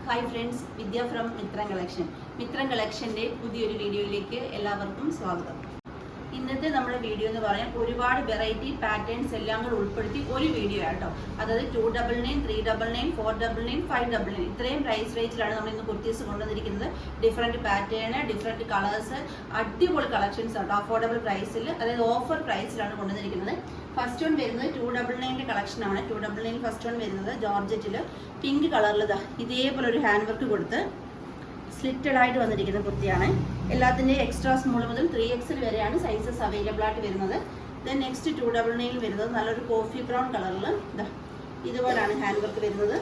Hi friends, Vidya from Mithram collection. Mithram കളക്ഷൻ്റെ പുതിയൊരു വീഡിയോയിലേക്ക് എല്ലാവർക്കും സ്വാഗതം. ഇന്നത്തെ നമ്മുടെ വീഡിയോ എന്ന് പറയാൻ ഒരുപാട് വെറൈറ്റി പാറ്റേൺസ് എല്ലാം കൂടെ ഉൾപ്പെടുത്തി ഒരു വീഡിയോ ആട്ടോ. അതായത് 299, 399, 499, 599 ഇത്രയും പ്രൈസ് റേഞ്ചിലാണ് നമ്മൾ ഇന്ന് കുർത്തീസ് കൊണ്ടുവന്നിരിക്കുന്നത്. ഡിഫറെൻറ്റ് പാറ്റേൺ, ഡിഫറെൻറ്റ് കളേഴ്സ്, അടിപൊളി കളക്ഷൻസ് ആട്ടോ. അഫോർഡബിൾ പ്രൈസിൽ, അതായത് ഓഫർ പ്രൈസിലാണ് കൊണ്ടുവന്നിരിക്കുന്നത്. ഫസ്റ്റ് വൺ വരുന്നത് 299 കളക്ഷനാണ്. 299 ഫസ്റ്റ് വൺ വരുന്നത് ജോർജറ്റിൽ പിങ്ക് കളറിൽ ഇതേപോലെ ഒരു ഹാൻഡ് വർക്ക് കൊടുത്ത് സ്ലിറ്റഡ് ആയിട്ട് വന്നിരിക്കുന്ന കുർത്തിയാണ്. എല്ലാത്തിൻ്റെയും എക്സ്ട്രാ സ്മോൾ മുതൽ 3XL വരെയാണ് സൈസസ് അവൈലബിൾ ആയിട്ട് വരുന്നത്. ദെൻ നെക്സ്റ്റ് 299 വരുന്നത് നല്ലൊരു കോഫി ബ്രൗൺ കളറിൽ ഇതുപോലാണ് ഹാൻഡ് വർക്ക് വരുന്നത്.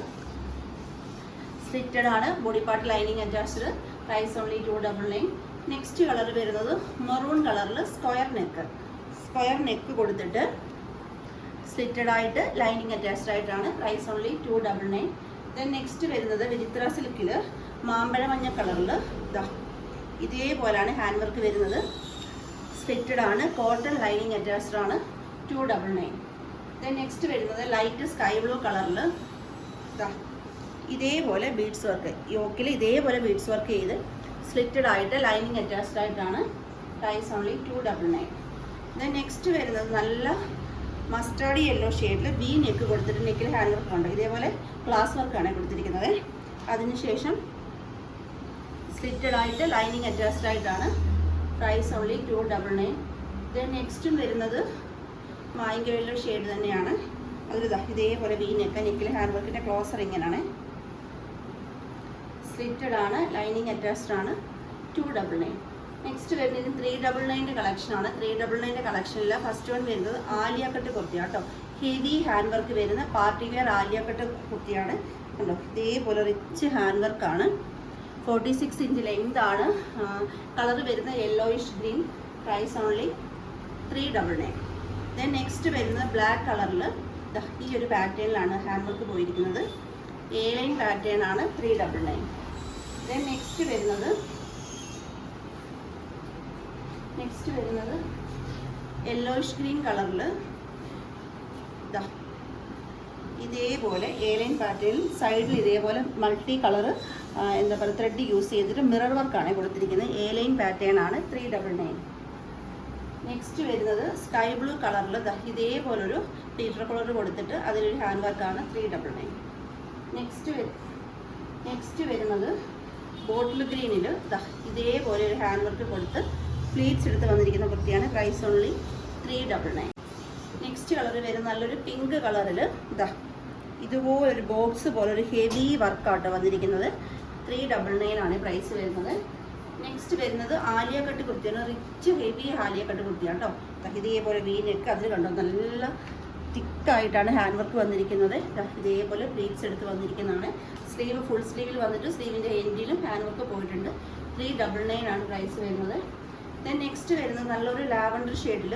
സ്ലിറ്റഡ് ആണ്, body part lining attached. Price only 299. Next colour വരുന്നത് മെറൂൺ കളറിൽ സ്ക്വയർ നെക്ക് കൊടുത്തിട്ട് സ്ലിറ്റഡ് ആയിട്ട് ലൈനിങ് അറ്റാച്ച്ഡ് ആയിട്ടാണ്. Price only 299. ദെൻ നെക്സ്റ്റ് വരുന്നത് വിചിത്ര സിൽക്കിൽ മാമ്പഴ മഞ്ഞ കളറിൽ ഇതേപോലാണ് ഹാൻഡ് വർക്ക് വരുന്നത്. സ്ലിറ്റഡ് ആണ്, കോട്ടൺ ലൈനിങ് അറ്റാച്ച്ഡ് ആണ്. 299. ദെൻ നെക്സ്റ്റ് വരുന്നത് ലൈറ്റ് സ്കൈ ബ്ലൂ കളറിൽ ഇതേപോലെ ബീഡ്സ് വർക്ക്, യോക്കിൽ ഇതേപോലെ ബീഡ്സ് വർക്ക് ചെയ്ത് സ്ലിറ്റഡ് ആയിട്ട് ലൈനിങ് അറ്റാച്ച്ഡ് ആയിട്ടാണ്. Price only 299. ദെൻ നെക്സ്റ്റ് വരുന്നത് നല്ല മസ്റ്റാർഡ് യെല്ലോ ഷെയ്ഡിൽ വി നെക്ക് കൊടുത്തിട്ട് നെക്കിൽ ഹാൻഡ് വർക്ക് ഉണ്ട്. ഇതേപോലെ ഗ്ലാസ് വർക്കാണ് കൊടുത്തിരിക്കുന്നത്. അതിനുശേഷം സ്ലിറ്റഡ് ആയിട്ട് ലൈനിങ് അറ്റാച്ച്ഡ് ആയിട്ടാണ്. Price only 299. ദെൻ നെക്സ്റ്റും വരുന്നത് മാംഗോ യെല്ലോ ഷെയ്ഡ് തന്നെയാണ്. അതിൽ ഇതേപോലെ വി നെക്കിൽ ഹാൻഡ് വർക്കിൻ്റെ ക്ലോസർ ഇങ്ങനെയാണ്. സ്ലിറ്റഡ് ആണ്, ലൈനിങ് അറ്റാച്ച്ഡ് ആണ്. 299. നെക്സ്റ്റ് വരുന്നത് 399 കളക്ഷനാണ്. 399 കളക്ഷനിൽ ഫസ്റ്റ് വൺ വരുന്നത് ആലിയ കട്ട് കുർത്തിയാണ് കേട്ടോ. ഹെവി ഹാൻഡ് വർക്ക് വരുന്ന പാർട്ടി വെയർ ആലിയ കട്ട് കുർത്തിയാണ് കണ്ടോ. ഇതേപോലെ റിച്ച് ഹാൻഡ് വർക്കാണ്. 46 ഇഞ്ച് ലെങ്ത് ആണ്. കളർ വരുന്ന yellowish green. Price only 399. Then next വരുന്നത് ബ്ലാക്ക് കളറിൽ ഈ ഒരു പാറ്റേണിലാണ് ഹാൻഡ് വർക്ക് പോയിരിക്കുന്നത്. എ ലൈൻ പാറ്റേൺ ആണ്. 399. ദെൻ നെക്സ്റ്റ് വരുന്നത് യെല്ലോയിഷ് ഗ്രീൻ കളറിൽ ഇതേപോലെ എ ലൈൻ പാറ്റേണിൽ സൈഡിൽ ഇതേപോലെ മൾട്ടി കളർ എന്താ പറയുക ത്രെഡ് യൂസ് ചെയ്തിട്ട് മിറർ വർക്കാണ് കൊടുത്തിരിക്കുന്നത്. എ ലൈൻ പാറ്റേൺ ആണ്. 399. നെക്സ്റ്റ് വരുന്നത് സ്കൈ ബ്ലൂ കളറിൽ ഇതേപോലൊരു പീറ്റർ കളർ കൊടുത്തിട്ട് അതിലൊരു ഹാൻഡ് വർക്കാണ്. 399. നെക്സ്റ്റ് വരുന്നത് ബോട്ടിൽ ഗ്രീനിൽ ഇതേപോലെ ഒരു ഹാൻഡ് വർക്ക് കൊടുത്ത് പ്ലീറ്റ്സ് എടുത്ത് വന്നിരിക്കുന്ന കുർത്തിയാണ്. Price only 399. നെക്സ്റ്റ് കളർ വരുന്ന നല്ലൊരു പിങ്ക് കളറിൽ ഇതുപോലൊരു ബോക്സ് പോലെ ഒരു ഹെവി വർക്കാട്ടോ വന്നിരിക്കുന്നത്. 399 ആണ് പ്രൈസ് വരുന്നത്. നെക്സ്റ്റ് വരുന്നത് ആലിയ കട്ട് കുർത്തിയാണ്. റിച്ച് ഹെവി ആലിയ കട്ട് കുർത്തിയാണ് കേട്ടോ. ഇതേപോലെ വി നെക്ക് അതിൽ കണ്ടോ നല്ല തിക്കായിട്ടാണ് ഹാൻഡ് വർക്ക് വന്നിരിക്കുന്നത്. ഇതേപോലെ പ്ലീറ്റ്സ് എടുത്ത് വന്നിരിക്കുന്നതാണ്. സ്ലീവ് ഫുൾ സ്ലീവിൽ വന്നിട്ട് സ്ലീവിൻ്റെ എൻഡിലും ഹാൻഡ് വർക്ക് പോയിട്ടുണ്ട്. 399 ആണ് പ്രൈസ് വരുന്നത്. ദെൻ നെക്സ്റ്റ് വരുന്നത് നല്ലൊരു ലാവൻഡർ ഷെയ്ഡിൽ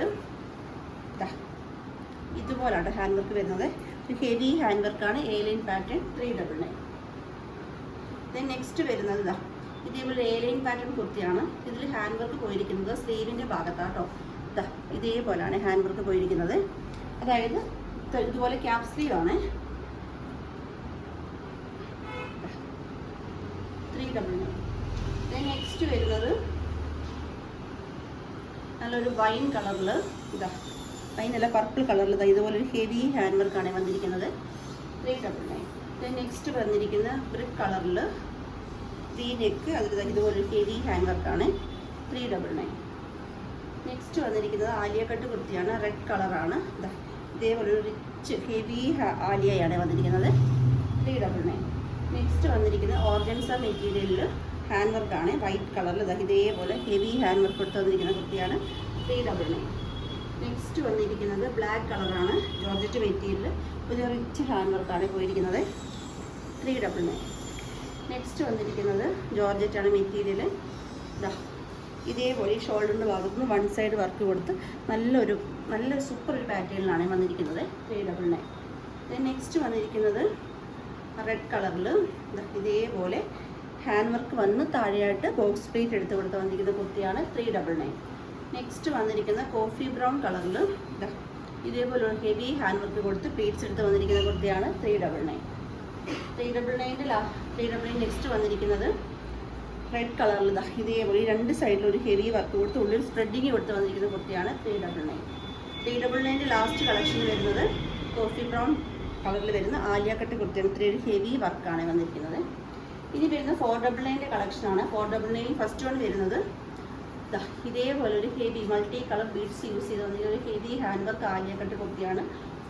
ഇതുപോലാണ് ഹാൻഡ് വർക്ക് വരുന്നത്. ഒരു ഹെവി ഹാൻഡ് വർക്കാണ്. A line pattern. 399. Then next വരുന്നത് ഇതേപോലെ എ ലൈൻ പാറ്റേൺ കുർത്തിയാണ്. ഇതിൽ ഹാൻഡ് വർക്ക് പോയിരിക്കുന്നത് സ്ലീവിൻ്റെ ഭാഗത്താട്ടോ. ഇതേപോലെയാണ് ഹാൻഡ് വർക്ക് പോയിരിക്കുന്നത്. അതായത് ഇതുപോലെ ക്യാപ് സ്ലീവ് ആണ്. 399. ദെൻ നെക്സ്റ്റ് വരുന്നത് നല്ലൊരു വൈൻ കളറിൽ വൈനല്ല പർപ്പിൾ കളറിൽ ഇതുപോലെ ഒരു ഹെവി ഹാൻഡ് വർക്കാണ് വന്നിരിക്കുന്നത്. 399. ദെൻ നെക്സ്റ്റ് വന്നിരിക്കുന്ന ബ്രിക്ക് കളറിൽ വി നെക്ക് അതിൽ ഇതുപോലൊരു ഹെവി ഹാൻഡ് വർക്കാണ്. 399. നെക്സ്റ്റ് വന്നിരിക്കുന്നത് ആലിയ കട്ട് കുർത്തിയാണ്. റെഡ് കളറാണ്. ഇതേപോലെ ഒരു റിച്ച് ഹെവി ആലിയയാണ് വന്നിരിക്കുന്നത്. 399. നെക്സ്റ്റ് വന്നിരിക്കുന്നത് ഓർഗൻസ മെറ്റീരിയലിൽ ഹാൻഡ് വർക്കാണ്. വൈറ്റ് കളറിൽ ഇതേപോലെ ഹെവി ഹാൻഡ് വർക്ക് കൊടുത്ത് വന്നിരിക്കുന്ന കുർത്തിയാണ്. 399. നെക്സ്റ്റ് വന്നിരിക്കുന്നത് ബ്ലാക്ക് കളറാണ്. ജോർജറ്റ് മെറ്റീരിയൽ ഒരു റിച്ച് ഹാൻഡ് വർക്കാണ് പോയിരിക്കുന്നത്. 399. നെക്സ്റ്റ് വന്നിരിക്കുന്നത് ജോർജറ്റാണ് മെറ്റീരിയൽ. ഇതേപോലെ ഈ ഷോൾഡറിൻ്റെ ഭാഗത്ത് നിന്ന് വൺ സൈഡ് വർക്ക് കൊടുത്ത് നല്ലൊരു സൂപ്പർ ഒരു പാറ്റേണിലാണ് വന്നിരിക്കുന്നത്. 399. ദെൻ നെക്സ്റ്റ് വന്നിരിക്കുന്നത് റെഡ് കളറിൽ ഇതേപോലെ ഹാൻഡ് വർക്ക് വന്ന് താഴെയായിട്ട് ബോക്സ് പ്ലേറ്റ് എടുത്ത് കൊടുത്ത് വന്നിരിക്കുന്ന കുർത്തിയാണ്. 399. നെക്സ്റ്റ് വന്നിരിക്കുന്ന കോഫി ബ്രൗൺ കളറിൽ ഇതേപോലെ ഒരു ഹെവി ഹാൻഡ് വർക്ക് കൊടുത്ത് പ്ലേറ്റ്സ് എടുത്ത് വന്നിരിക്കുന്ന കുർത്തിയാണ്. 399. 399 399. നെക്സ്റ്റ് വന്നിരിക്കുന്നത് റെഡ് കളറിൽ ഇതേപോലെ ഈ രണ്ട് സൈഡിലും ഒരു ഹെവി വർക്ക് കൊടുത്ത് ഉള്ളിൽ സ്പ്രെഡിങ് കൊടുത്ത് വന്നിരിക്കുന്ന കുർത്തിയാണ് 399. 399 ലാസ്റ്റ് കളക്ഷൻ വരുന്നത് കോഫി ബ്രൗൺ കളറിൽ വരുന്ന ആലിയ കട്ട് കുർത്തിയാണ്. ഇത്രയും ഹെവി വർക്കാണ് വന്നിരിക്കുന്നത്. ഇനി വരുന്ന 499 കളക്ഷനാണ്. 499 ഫസ്റ്റ് വൺ വരുന്നത് ഇതേപോലെ ഒരു heavy multi colour beads use ചെയ്ത് വന്നിരിക്കുന്ന ഒരു heavy hand work Alia cut കുർത്തിയാണ്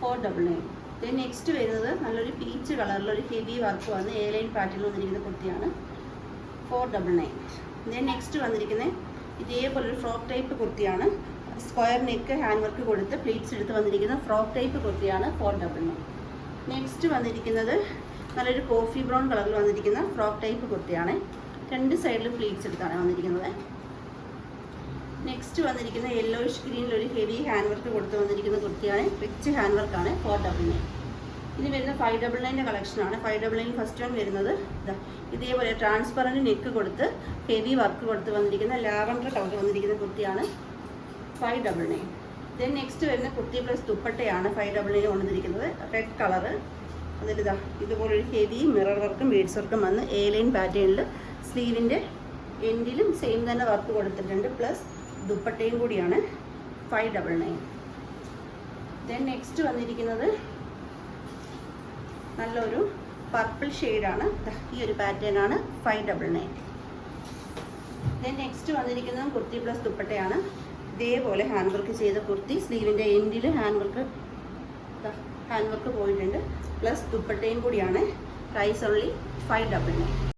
499. ദെൻ നെക്സ്റ്റ് വരുന്നത് നല്ലൊരു പീച്ച് കളറിലൊരു ഹെവി വർക്ക് വന്ന് എ ലൈൻ പാറ്റേണിൽ വന്നിരിക്കുന്ന കുർത്തിയാണ് 499. ദെൻ നെക്സ്റ്റ് വന്നിരിക്കുന്നത് ഇതേപോലൊരു ഫ്രോക്ക് ടൈപ്പ് കുർത്തിയാണ്. സ്ക്വയർ നെക്ക് ഹാൻഡ് വർക്ക് കൊടുത്ത് പ്ലീറ്റ്സ് എടുത്ത് വന്നിരിക്കുന്ന ഫ്രോക്ക് ടൈപ്പ് കുർത്തിയാണ് 499. നെക്സ്റ്റ് വന്നിരിക്കുന്നത് നല്ലൊരു കോഫി ബ്രൗൺ കളറിൽ വന്നിരിക്കുന്ന ഫ്രോക്ക് ടൈപ്പ് കുർത്തിയാണ്. രണ്ട് സൈഡിലും പ്ലീറ്റ്സ് എടുത്താണ് വന്നിരിക്കുന്നത്. നെക്സ്റ്റ് വന്നിരിക്കുന്ന യെല്ലോയിഷ് ഗ്രീനിലൊരു ഹെവി ഹാൻഡ് വർക്ക് കൊടുത്ത് വന്നിരിക്കുന്ന കുർത്തിയാണ്. റിച്ച് ഹാൻഡ് വർക്കാണ് 499. ഇനി വരുന്ന 599 കളക്ഷനാണ്. 599 ഫസ്റ്റ് വൺ വരുന്നത് ഇതേപോലെ ട്രാൻസ്പെറൻറ്റ് നെക്ക് കൊടുത്ത് ഹെവി വർക്ക് കൊടുത്ത് വന്നിരിക്കുന്ന ലാവൻഡർ കളർ വന്നിരിക്കുന്ന കുർത്തിയാണ് 599. ദെൻ നെക്സ്റ്റ് വരുന്ന കുർത്തി പ്ലസ് ദുപ്പട്ടയാണ് 599 കൊണ്ടുവന്നിരിക്കുന്നത്. റെഡ് കളറ് അതിൽ ഇതുപോലൊരു ഹെവി മിറർ വർക്കും ബീഡ്സ് വർക്കും വന്ന് എ ലൈൻ പാറ്റേണിൽ സ്ലീവിൻ്റെ എൻഡിലും സെയിം തന്നെ വർക്ക് കൊടുത്തിട്ടുണ്ട്. പ്ലസ് ദുപ്പട്ടയും കൂടിയാണ് 599. ദെൻ നെക്സ്റ്റ് വന്നിരിക്കുന്നത് നല്ലൊരു പർപ്പിൾ ഷെയ്ഡാണ്. ഈ ഒരു പാറ്റേൺ ആണ് 599. ദെൻ നെക്സ്റ്റ് വന്നിരിക്കുന്നത് കുർത്തി പ്ലസ് ദുപ്പട്ടയാണ്. ഇതേപോലെ ഹാൻഡ് വർക്ക് ചെയ്ത കുർത്തി, സ്ലീവിൻ്റെ എൻഡിൽ ഹാൻഡ് വർക്ക് പോയിട്ടുണ്ട്. പ്ലസ് ദുപ്പട്ടയും കൂടിയാണ്. Price only 599.